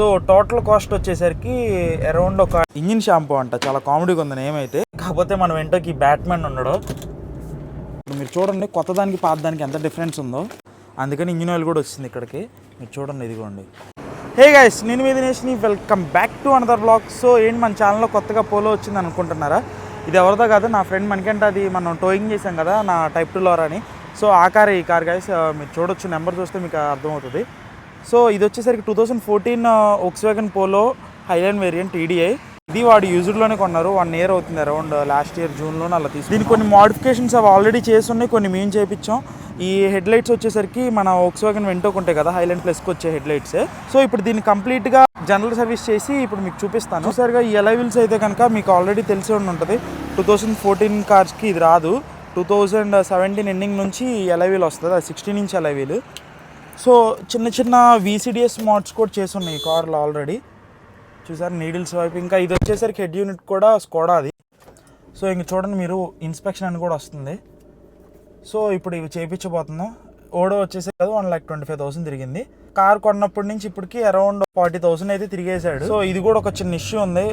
So total cost వచ్చేసరికి around ఒక engine shampoo అంట. చాలా కామెడీగా ఉంది నేమ్ అయితే. కాకపోతే మనం వెంటకి బ్యాట్మెన్ ఉన్నాడు. మీరు చూడండి కొత్త దానికి పాత దానికి ఎంత డిఫరెన్స్ ఉందో. అందుకని ఇంజిన్ ఆయిల్ కూడా వచ్చింది ఇక్కడికి. మీరు చూడండి ఇదిగోండి. హే గైస్, నేను మీ దినేష్ని. Welcome back to another blog. So ఏంటి మన ఛానల్లో కొత్తగా పోలో వచ్చింది అనుకుంటున్నారా? ఇది ఎవరిదో కాదు, నా ఫ్రెండ్ మనకంటే అది మనం టోయింగ్ చేసాం కదా నా టైప్ 2 లోరా అని. సో ఆ కారే ఈ కార్ గైస్. మీరు చూడొచ్చు, నెంబర్ చూస్తే మీకు అర్థమవుతుంది. సో ఇది వచ్చేసరికి 2014 వోక్స్వ్యాగన్ పోలో హైలైన్ వేరియంట్ ఈడీఐ. ఇది వాడు యూజ్డ్లోనే కొన్నారు. 1 year అవుతుంది, అరౌండ్ లాస్ట్ ఇయర్ జూన్లోనే అలా తీసుకు. దీనికి కొన్ని మోడిఫికేషన్స్ అవి ఆల్రెడీ చేస్తున్నాయి, కొన్ని మేము చేయించాం. ఈ హెడ్ లైట్స్ వచ్చేసరికి మన వోక్స్వ్యాగన్ వెంటోకి ఉంటాయి కదా, హైలైన్ ప్లస్కి వచ్చే హెడ్ లైట్స్. సో ఇప్పుడు దీన్ని కంప్లీట్గా జనరల్ సర్వీస్ చేసి ఇప్పుడు మీకు చూపిస్తాను. సరిగా ఈ అలై వీల్స్ అయితే కనుక మీకు ఆల్రెడీ తెలిసి ఉంటుంది. 2014 కార్స్కి ఇది రాదు. 2017 ఎండింగ్ నుంచి అలై వీల్ వస్తుంది. అది 16 inch అలై వీల్. సో చిన్న చిన్న VCDS మోడ్స్ కూడా చేసి ఉన్నాయి ఈ కార్లో ఆల్రెడీ. చూసారు నీడిల్స్ వైపు. ఇంకా ఇది వచ్చేసరికి హెడ్ యూనిట్ కూడా స్కోడా అది. సో ఇంక చూడండి మీరు, ఇన్స్పెక్షన్ అని కూడా వస్తుంది. సో ఇప్పుడు ఇవి చేయించబోతున్నాం. ఓడో వచ్చేసరికి 1,25,000 తిరిగింది. కార్ కొన్నప్పటి నుంచి ఇప్పటికి అరౌండ్ 40,000 అయితే తిరిగేశాడు. సో ఇది కూడా ఒక చిన్న ఇష్యూ ఉంది.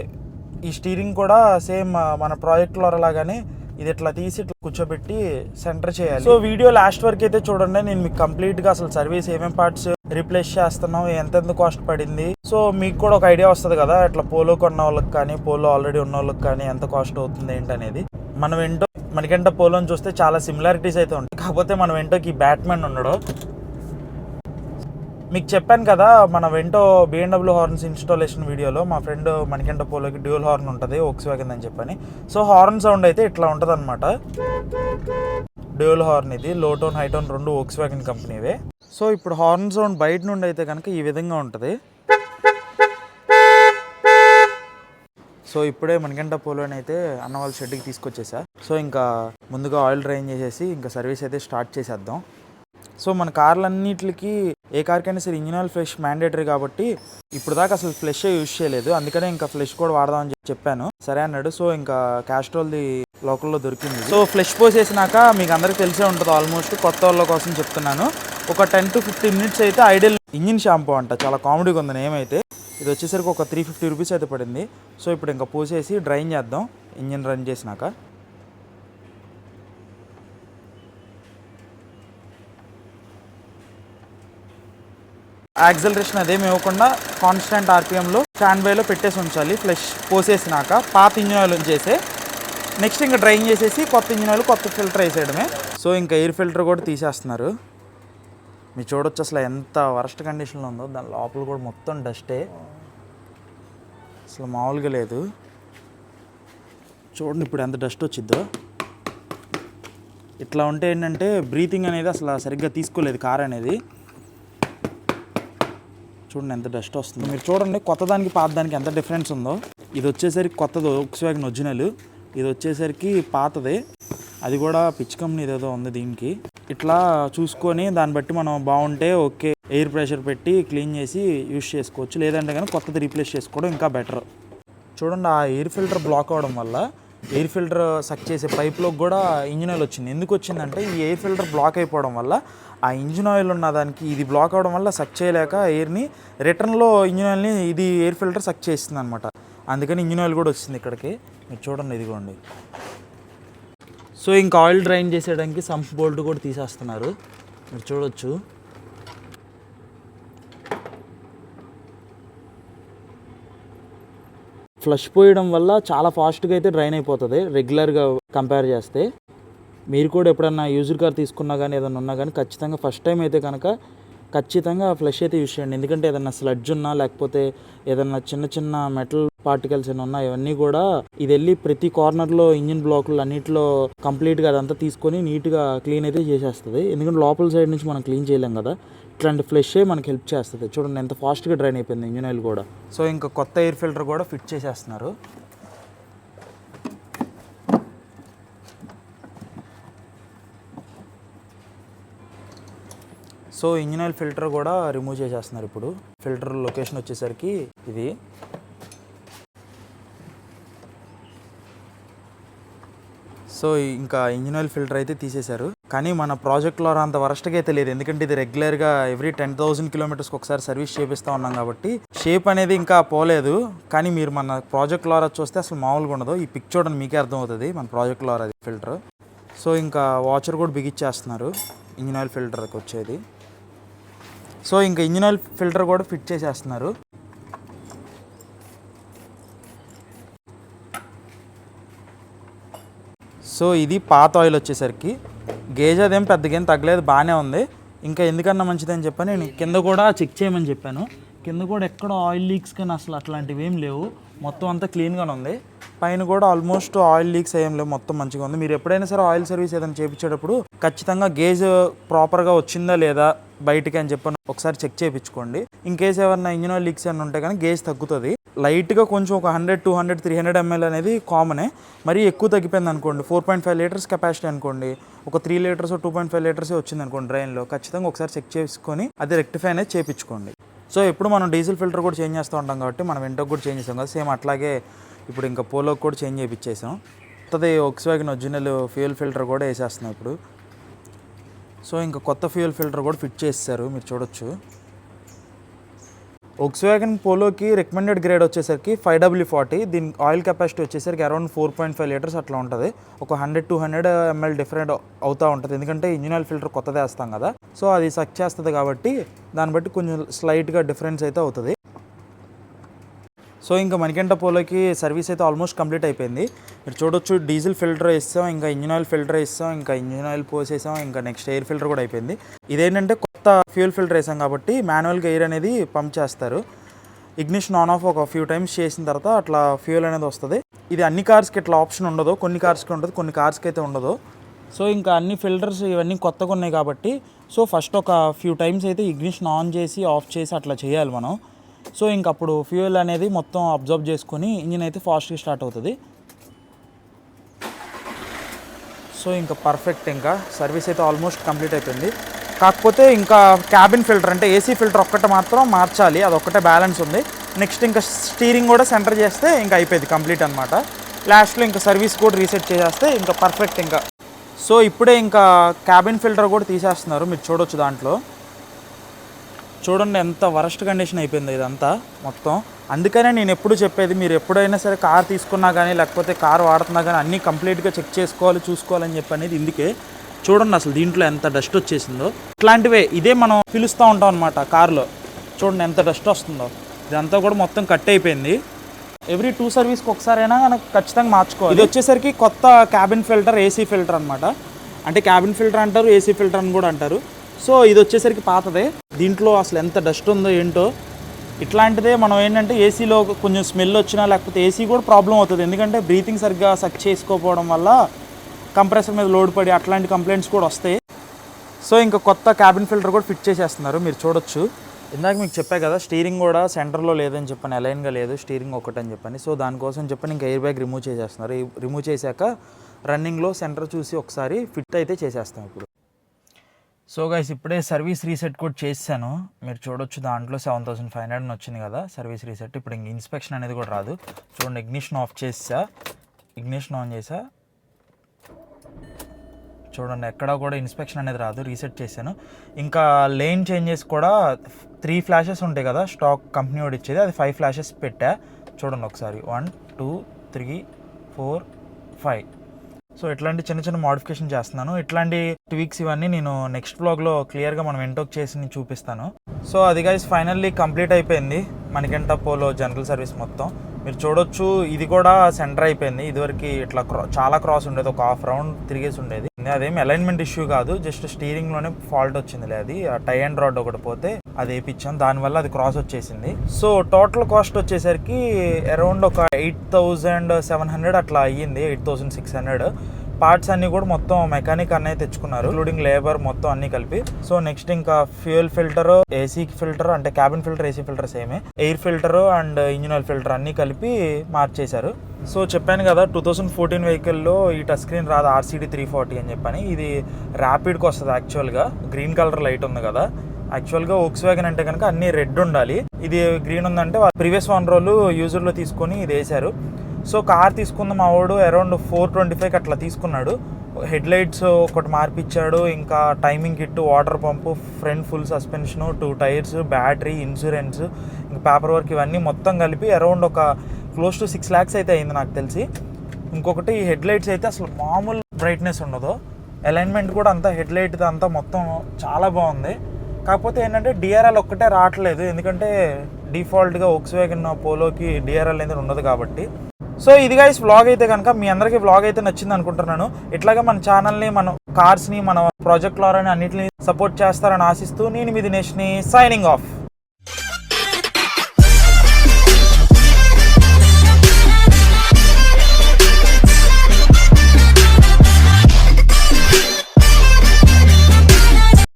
ఈ స్టీరింగ్ కూడా సేమ్ మన ప్రాజెక్ట్లో లాగానే ఇది ఇట్లా తీసి ఇట్లా కూర్చోబెట్టి సెంటర్ చేయాలి. సో వీడియో లాస్ట్ వరకు అయితే చూడండి. నేను మీకు కంప్లీట్గా అసలు సర్వీస్ ఏమేమి పార్ట్స్ రీప్లేస్ చేస్తున్నాం, ఎంతెంత కాస్ట్ పడింది, సో మీకు కూడా ఒక ఐడియా వస్తుంది కదా ఇట్లా పోలో కొన్న వాళ్ళకి కానీ పోలో ఆల్రెడీ ఉన్న వాళ్ళకి కానీ ఎంత కాస్ట్ అవుతుంది ఏంటనేది. మనం ఏంటో మనకంటే పోలోని చూస్తే చాలా సిమిలారిటీస్ అయితే ఉంటాయి. కాకపోతే మనం వెంటోకి బ్యాట్మెన్ ఉన్నాడు. మీకు చెప్పాను కదా మన వెంటో BMW హార్న్స్ ఇన్స్టాలేషన్ వీడియోలో, మా ఫ్రెండ్ మనకంటే పోలోకి డ్యూయల్ హార్న్ ఉంటుంది వోక్స్వ్యాగన్ అని చెప్పని. సో హార్న్ సౌండ్ అయితే ఇట్లా ఉంటుంది అనమాట. డ్యూయల్ హార్న్ ఇది. లో టోన్ హై టోన్ రెండు వోక్స్వ్యాగన్ కంపెనీవే. సో ఇప్పుడు హార్న్ సౌండ్ బయట నుండి అయితే కనుక ఈ విధంగా ఉంటుంది. సో ఇప్పుడే మనకంట పోలోని అయితే అన్న వాళ్ళ షెడ్కి తీసుకొచ్చేసా. సో ఇంకా ముందుగా ఆయిల్ డ్రైన్ చేసేసి ఇంకా సర్వీస్ అయితే స్టార్ట్ చేసేద్దాం. సో మన కార్లన్నిటికి ఏ కార్కైనా సరే ఇంజిన్ ఆయిల్ ఫ్రెష్ మ్యాండేటరీ కాబట్టి ఇప్పుడు దాకా అసలు ఫ్లెష్ యూజ్ చేయలేదు. అందుకనే ఇంకా ఫ్లెష్ కూడా వాడదామని చెప్పాను. సరే అన్నాడు. సో ఇంకా క్యాస్ట్రోల్ది లోకల్లో దొరికింది. సో ఫ్లెష్ పోసేసినాక మీకు అందరికీ తెలిసే ఉంటుంది ఆల్మోస్ట్, కొత్త వాళ్ళ కోసం చెప్తున్నాను. ఒక 10 to 15 minutes అయితే ఐడియల్ ఇంజిన్ షాంపూ అంట. చాలా కామెడీగా ఉంది నేమ్ అయితే. ఇది వచ్చేసరికి ఒక 350 rupees అయితే పడింది. సో ఇప్పుడు ఇంకా పోసేసి డ్రైన్ చేద్దాం ఇంజిన్ రన్ చేసినాక. యాక్సలరేషన్ అదేమి ఇవ్వకుండా కాన్స్టెంట్ RPMలో స్టాండ్ బైలో పెట్టేసి ఉంచాలి. ఫ్లెష్ పోసేసినాక పాత ఇంజిన్ ఆయిల్ ఉంచేసి నెక్స్ట్ ఇంకా డ్రైన్ చేసేసి కొత్త ఇంజిన్ ఆయిల్ కొత్త ఫిల్టర్ వేసేయడమే. సో ఇంకా ఎయిర్ ఫిల్టర్ కూడా తీసేస్తున్నారు. మీరు చూడొచ్చు అసలు ఎంత వరస్ట్ కండిషన్లో ఉందో. దాని లోపల కూడా మొత్తం డస్టే, అసలు మామూలుగా లేదు. చూడండి ఇప్పుడు ఎంత డస్ట్ వచ్చిద్దో. ఇట్లా ఉంటే ఏంటంటే బ్రీతింగ్ అనేది అసలు సరిగ్గా తీసుకోలేదు కార్ అనేది. చూడండి ఎంత డస్ట్ వస్తుంది. మీరు చూడండి కొత్త దానికి పాత దానికి ఎంత డిఫరెన్స్ ఉందో. ఇది వచ్చేసరికి కొత్తది వోక్స్వ్యాగన్ ఒరిజినల్, ఇది వచ్చేసరికి పాతది. అది కూడా పిచ్ కంపెనీ ఏదో ఉంది దీనికి. ఇట్లా చూసుకొని దాన్ని బట్టి మనం బాగుంటే ఓకే ఎయిర్ ప్రెషర్ పెట్టి క్లీన్ చేసి యూజ్ చేసుకోవచ్చు. లేదంటే కానీ కొత్తది రీప్లేస్ చేసుకోవడం ఇంకా బెటర్. చూడండి ఆ ఎయిర్ ఫిల్టర్ బ్లాక్ అవ్వడం వల్ల ఎయిర్ ఫిల్టర్ సక్ చేసే పైప్లోకి కూడా ఇంజిన్ ఆయిల్ వచ్చింది. ఎందుకు వచ్చిందంటే ఈ ఎయిర్ ఫిల్టర్ బ్లాక్ అయిపోవడం వల్ల ఆ ఇంజిన్ ఆయిల్ ఉన్న దానికి ఇది బ్లాక్ అవ్వడం వల్ల సక్ చేయలేక ఎయిర్ని రిటర్న్లో ఇంజిన్ ఆయిల్ని ఇది ఎయిర్ ఫిల్టర్ సక్ చేస్తుంది అనమాట. అందుకని ఇంజిన్ ఆయిల్ కూడా వచ్చింది ఇక్కడికి. మీరు చూడండి ఇదిగోండి. సో ఇంకా ఆయిల్ డ్రైన్ చేసేయడానికి సంప్ బోల్ట్ కూడా తీసేస్తున్నారు. మీరు చూడొచ్చు. ఫ్లష్ పోయడం వల్ల చాలా ఫాస్ట్గా అయితే డ్రైన్ అయిపోతుంది రెగ్యులర్గా కంపేర్ చేస్తే. మీరు కూడా ఎప్పుడన్నా యూజర్ కార్ తీసుకున్నా కానీ ఏదైనా ఉన్నా కానీ ఖచ్చితంగా ఫస్ట్ టైం అయితే కనుక ఖచ్చితంగా ఫ్లష్ అయితే యూజ్ చేయండి. ఎందుకంటే ఏదైనా స్లడ్జ్ ఉన్నా లేకపోతే ఏదైనా చిన్న చిన్న మెటల్ పార్టికల్స్ ఏమైనా ఉన్నా ఇవన్నీ కూడా ఇది వెళ్ళి ప్రతి కార్నర్లో ఇంజిన్ బ్లాకులు అన్నింటిలో కంప్లీట్గా అదంతా తీసుకొని నీట్గా క్లీన్ అయితే చేసేస్తుంది. ఎందుకంటే లోపల సైడ్ నుంచి మనం క్లీన్ చేయలేం కదా. ఇట్లాంటి ఫ్లెషే మనకి హెల్ప్ చేస్తుంది. చూడండి ఎంత ఫాస్ట్గా డ్రైన్ అయిపోయింది ఇంజిన్ ఆయిల్ కూడా. సో ఇంకా కొత్త ఎయిర్ ఫిల్టర్ కూడా ఫిట్ చేసేస్తున్నారు. సో ఇంజిన్ ఆయిల్ ఫిల్టర్ కూడా రిమూవ్ చేసేస్తున్నారు. ఇప్పుడు ఫిల్టర్ లొకేషన్ వచ్చేసరికి ఇది. సో ఇంకా ఇంజిన్ ఆయిల్ ఫిల్టర్ అయితే తీసేశారు. కానీ మన ప్రాజెక్ట్లో అంత వరస్ట్గా అయితే లేదు, ఎందుకంటే ఇది రెగ్యులర్గా ఎవ్రీ 10,000 కిలోమీటర్స్కి ఒకసారి సర్వీస్ చేపిస్తూ ఉన్నాం కాబట్టి షేప్ అనేది ఇంకా పోలేదు. కానీ మీరు మన ప్రాజెక్ట్ లోరా చూస్తే అసలు మామూలుగా ఉండదు. ఈ పిక్ చూడండి మీకే అర్థమవుతుంది మన ప్రాజెక్ట్ లోరా ఫిల్టర్. సో ఇంకా వాచర్ కూడా బిగిచ్చేస్తున్నారు ఇంజిన్ ఆయిల్ ఫిల్టర్కి వచ్చేది. సో ఇంకా ఇంజిన్ ఆయిల్ ఫిల్టర్ కూడా ఫిట్ చేసేస్తున్నారు. సో ఇది పాత ఆయిల్ వచ్చేసరికి గేజ్ అదేం పెద్దగా తగ్గలేదు, బాగానే ఉంది. ఇంకా ఎందుకన్నా మంచిదని చెప్పని నేను కింద కూడా చెక్ చేయమని చెప్పాను. కింద కూడా ఎక్కడ ఆయిల్ లీక్స్ కానీ అసలు అట్లాంటివి ఏం లేవు, మొత్తం అంతా క్లీన్గానే ఉంది. పైన కూడా ఆల్మోస్ట్ ఆయిల్ లీక్స్ ఏం లేవు, మొత్తం మంచిగా ఉంది. మీరు ఎప్పుడైనా సరే ఆయిల్ సర్వీస్ ఏదైనా చేయించేటప్పుడు ఖచ్చితంగా గేజ్ ప్రాపర్గా వచ్చిందా లేదా బయటికి అని చెప్పని ఒకసారి చెక్ చేయించుకోండి. ఇన్ కేసు ఏమన్నా ఇంజిన్ ఆయిల్ లీక్స్ ఏమైనా ఉంటే కానీ గేజ్ తగ్గుతుంది. లైట్గా కొంచెం ఒక 100, 200, 300 ml అనేది కామనే. మరీ ఎక్కువ తగ్గిపోయింది అనుకోండి, 4.5 లీటర్స్ కెపాసిటీ అనుకోండి, ఒక 3 లీటర్స్ 2.5 లీటర్స్ వచ్చింది అనుకోండి డ్రైన్లో, ఖచ్చితంగా ఒకసారి చెక్ చేసుకొని అది రెక్టిఫై అనేది చేయించుకోండి. సో ఎప్పుడు మనం డీజిల్ ఫిల్టర్ కూడా చేంజ్ చేస్తూ ఉంటాం కాబట్టి మనం వెంటకు కూడా చేంజ్ చేస్తాం కదా, సేమ్ అట్లాగే ఇప్పుడు ఇంకా పోలోకి కూడా చేంజ్ చేయించేసాం. కొత్తది వోక్స్వ్యాగన్ ఒరిజినల్ ఫ్యూయల్ ఫిల్టర్ కూడా వేసేస్తున్నాం ఇప్పుడు. సో ఇంకా కొత్త ఫ్యూయల్ ఫిల్టర్ కూడా ఫిట్ చేస్తారు, మీరు చూడొచ్చు. వోక్స్వ్యాగన్ పోలోకి రికమెండెడ్ గ్రేడ్ వచ్చేసరికి 5W40, దీని ఆయిల్ కెపాసిటీ వచ్చేసరికి అరౌండ్ 4.5 లీటర్స్ అట్లా ఉంటుంది. ఒక 100-200 ml డిఫరెంట్ అవుతూ ఉంటుంది, ఎందుకంటే ఇంజిన్ ఆయిల్ ఫిల్టర్ కొత్తదే వేస్తాం కదా. సో అది సక్ చేస్తుంది కాబట్టి దాన్ని బట్టి కొంచెం స్లైట్గా డిఫరెన్స్ అయితే అవుతుంది. సో ఇంకా మణికంఠ పోలోకి సర్వీస్ అయితే ఆల్మోస్ట్ కంప్లీట్ అయిపోయింది. మీరు చూడొచ్చు డీజిల్ ఫిల్టర్ వేస్తాం, ఇంకా ఇంజిన్ ఆయిల్ ఫిల్టర్ వేస్తాం, ఇంకా ఇంజిన్ ఆయిల్ పోసేసాం, ఇంకా నెక్స్ట్ ఎయిర్ ఫిల్టర్ కూడా అయిపోయింది. ఇదేంటంటే కొత్త ఫ్యూయల్ ఫిల్టర్ వేసాం కాబట్టి మాన్యువల్గా ఎయిర్ అనేది పంప్ చేస్తారు. ఇగ్నిషన్ ఆన్ ఆఫ్ ఒక ఫ్యూ టైమ్స్ చేసిన తర్వాత అట్లా ఫ్యూయల్ అనేది వస్తుంది. ఇది అన్ని కార్స్కి ఇట్లా ఆప్షన్ ఉండదు, కొన్ని కార్స్కి ఉంటుంది, కొన్ని కార్స్కి అయితే ఉండదు. సో ఇంకా అన్ని ఫిల్టర్స్ ఇవన్నీ కొత్తగా ఉన్నాయి కాబట్టి సో ఫస్ట్ ఒక ఫ్యూ టైమ్స్ అయితే ఇగ్నిషన్ ఆన్ చేసి ఆఫ్ చేసి అట్లా చేయాలి మనం. సో ఇంక అప్పుడు ఫ్యూయల్ అనేది మొత్తం అబ్జర్వ్ చేసుకొని ఇంజిన్ అయితే ఫాస్ట్గా స్టార్ట్ అవుతుంది. సో ఇంకా పర్ఫెక్ట్, ఇంకా సర్వీస్ అయితే ఆల్మోస్ట్ కంప్లీట్ అయిపోయింది. కాకపోతే ఇంకా క్యాబిన్ ఫిల్టర్ అంటే ఏసీ ఫిల్టర్ ఒక్కటే మాత్రం మార్చాలి, అది ఒక్కటే బ్యాలెన్స్ ఉంది. నెక్స్ట్ ఇంకా స్టీరింగ్ కూడా సెంటర్ చేస్తే ఇంకా అయిపోయింది కంప్లీట్ అనమాట. లాస్ట్లో ఇంకా సర్వీస్ కూడా రీసెట్ చేసేస్తే ఇంకా పర్ఫెక్ట్ ఇంకా. సో ఇప్పుడే ఇంకా క్యాబిన్ ఫిల్టర్ కూడా తీసేస్తున్నారు, మీరు చూడొచ్చు. దాంట్లో చూడండి ఎంత వరస్ట్ కండిషన్ అయిపోయింది ఇదంతా మొత్తం. అందుకనే నేను ఎప్పుడు చెప్పేది, మీరు ఎప్పుడైనా సరే కార్ తీసుకున్నా కానీ లేకపోతే కార్ వాడుతున్నా కానీ అన్నీ కంప్లీట్గా చెక్ చేసుకోవాలి, చూసుకోవాలని చెప్పి అనేది ఇందుకే. చూడండి అసలు దీంట్లో ఎంత డస్ట్ వచ్చేసిందో. ఇట్లాంటివే ఇదే మనం పిలుస్తూ ఉంటాం అనమాట కార్లో. చూడండి ఎంత డస్ట్ వస్తుందో, ఇదంతా కూడా మొత్తం కట్ అయిపోయింది. ఎవ్రీ 2 సర్వీస్కి ఒకసారైనా మనకు ఖచ్చితంగా మార్చుకోవాలి. ఇది వచ్చేసరికి కొత్త క్యాబిన్ ఫిల్టర్, ఏసీ ఫిల్టర్ అనమాట. అంటే క్యాబిన్ ఫిల్టర్ అంటారు, ఏసీ ఫిల్టర్ అని కూడా అంటారు. సో ఇది వచ్చేసరికి పాతదే. దీంట్లో అసలు ఎంత డస్ట్ ఉందో ఏంటో. ఇట్లాంటిదే మనం ఏంటంటే ఏసీలో కొంచెం స్మెల్ వచ్చినా లేకపోతే ఏసీ కూడా ప్రాబ్లం అవుతుంది, ఎందుకంటే బ్రీతింగ్ సరిగ్గా సక్ చేసుకోకపోవడం వల్ల కంప్రెసర్ మీద లోడ్ పడి అట్లాంటి కంప్లైంట్స్ కూడా వస్తాయి. సో ఇంకా కొత్త క్యాబిన్ ఫిల్టర్ కూడా ఫిట్ చేసేస్తున్నారు, మీరు చూడొచ్చు. ఇందాక మీకు చెప్పా కదా స్టీరింగ్ కూడా సెంటర్లో లేదని చెప్పని, అలైన్గా లేదు స్టీరింగ్ ఒకటని చెప్పని. సో దానికోసం చెప్పని ఇంకా ఎయిర్ బ్యాగ్ రిమూవ్ చేసేస్తున్నారు. రిమూవ్ చేశాక రన్నింగ్లో సెంటర్ చూసి ఒకసారి ఫిట్ అయితే చేసేస్తాం ఇప్పుడు. సో గైస్ ఇప్పుడే సర్వీస్ రీసెట్ కూడా చేశాను, మీరు చూడొచ్చు. దాంట్లో 7,500 వచ్చింది కదా సర్వీస్ రీసెట్. ఇప్పుడు ఇంక ఇన్స్పెక్షన్ అనేది కూడా రాదు. చూడండి ఇగ్నిషన్ ఆఫ్ చేసా, ఇగ్నిషన్ ఆన్ చేసా, చూడండి ఎక్కడా కూడా ఇన్స్పెక్షన్ అనేది రాదు. రీసెట్ చేశాను. ఇంకా లేన్ చేంజెస్ కూడా 3 ఫ్లాషెస్ ఉంటాయి కదా స్టాక్ కంపెనీ వాడు ఇచ్చేది, అది 5 ఫ్లాషెస్ పెట్టా. చూడండి ఒకసారి 1 2 3 4 5. సో ఇట్లాంటి చిన్న చిన్న మోడిఫికేషన్ చేస్తున్నాను. ఇట్లాంటి ట్వీక్స్ ఇవన్నీ నేను నెక్స్ట్ బ్లాగ్లో క్లియర్గా మనం ఎంటోక్ చేసి చూపిస్తాను. సో అది గైస్ ఫైనల్లీ కంప్లీట్ అయిపోయింది మణికంఠ పోలో జనరల్ సర్వీస్ మొత్తం. మీరు చూడొచ్చు ఇది కూడా సెంటర్ అయిపోయింది. ఇదివరకు ఇట్లా చాలా క్రాస్ ఉండేది, ఒక హాఫ్ రౌండ్ తిరిగేసి ఉండేది. అదేమి అలైన్మెంట్ ఇష్యూ కాదు, జస్ట్ స్టీరింగ్లోనే ఫాల్ట్ వచ్చింది. అది ఆ టై అండ్ రాడ్ ఒకటి పోతే అది వేయించాం, దానివల్ల అది క్రాస్ వచ్చేసింది. సో టోటల్ కాస్ట్ వచ్చేసరికి అరౌండ్ ఒక 8,700 అట్లా అయ్యింది, 8,600. పార్ట్స్ అన్నీ కూడా మొత్తం మెకానిక్ అన్నయ్య తెచ్చుకున్నారు, ఇంక్లూడింగ్ లేబర్ మొత్తం అన్నీ కలిపి. సో నెక్స్ట్ ఇంకా ఫ్యూయల్ ఫిల్టర్, ఏసీ ఫిల్టర్ అంటే క్యాబిన్ ఫిల్టర్, ఏసీ ఫిల్టర్ సేమే, air filter and engine oil filter అన్నీ కలిపి మార్చేశారు. సో చెప్పాను కదా 2014 వెహికల్లో ఈ టచ్ స్క్రీన్ రాదు, RCD 340 అని చెప్పని. ఇది ర్యాపిడ్కి వస్తుంది యాక్చువల్గా. గ్రీన్ కలర్ లైట్ ఉంది కదా, యాక్చువల్గా వోక్స్వ్యాగన్ అంటే కనుక అన్ని రెడ్ ఉండాలి, ఇది గ్రీన్ ఉందంటే ప్రీవియస్ ఓనర్ యూజర్లో తీసుకొని ఇది వేశారు. సో కార్ తీసుకుందాం మా వాడు అరౌండ్ 425కి అట్లా తీసుకున్నాడు. హెడ్ లైట్స్ ఒకటి మార్పిచ్చాడు, ఇంకా టైమింగ్ కిట్, వాటర్ పంపు, front full suspension, 2 tyres, battery, insurance, ఇంకా పేపర్ వర్క్ ఇవన్నీ మొత్తం కలిపి అరౌండ్ ఒక క్లోజ్ టు 6 lakhs అయితే అయింది నాకు తెలిసి. ఇంకొకటి ఈ హెడ్ లైట్స్ అయితే అసలు మామూలు బ్రైట్నెస్ ఉండదు, అలైన్మెంట్ కూడా అంతా హెడ్ లైట్ అంతా మొత్తం చాలా బాగుంది. కాకపోతే ఏంటంటే డిఆర్ఎల్ ఒక్కటే రావట్లేదు, ఎందుకంటే డిఫాల్ట్గా వోక్స్వ్యాగన్ పోలోకి డిఆర్ఎల్ అనేది ఉండదు కాబట్టి. సో ఇది గైస్ వ్లాగ్ అయితే కనుక మీ అందరికీ వ్లాగ్ అయితే నచ్చింది అనుకుంటున్నాను. ఇట్లాగే మన ఛానల్ని, మన కార్స్ని, మన ప్రాజెక్ట్ లారని అన్నింటినీ సపోర్ట్ చేస్తారని ఆశిస్తూ నేను మీ దినేష్ని సైనింగ్ ఆఫ్.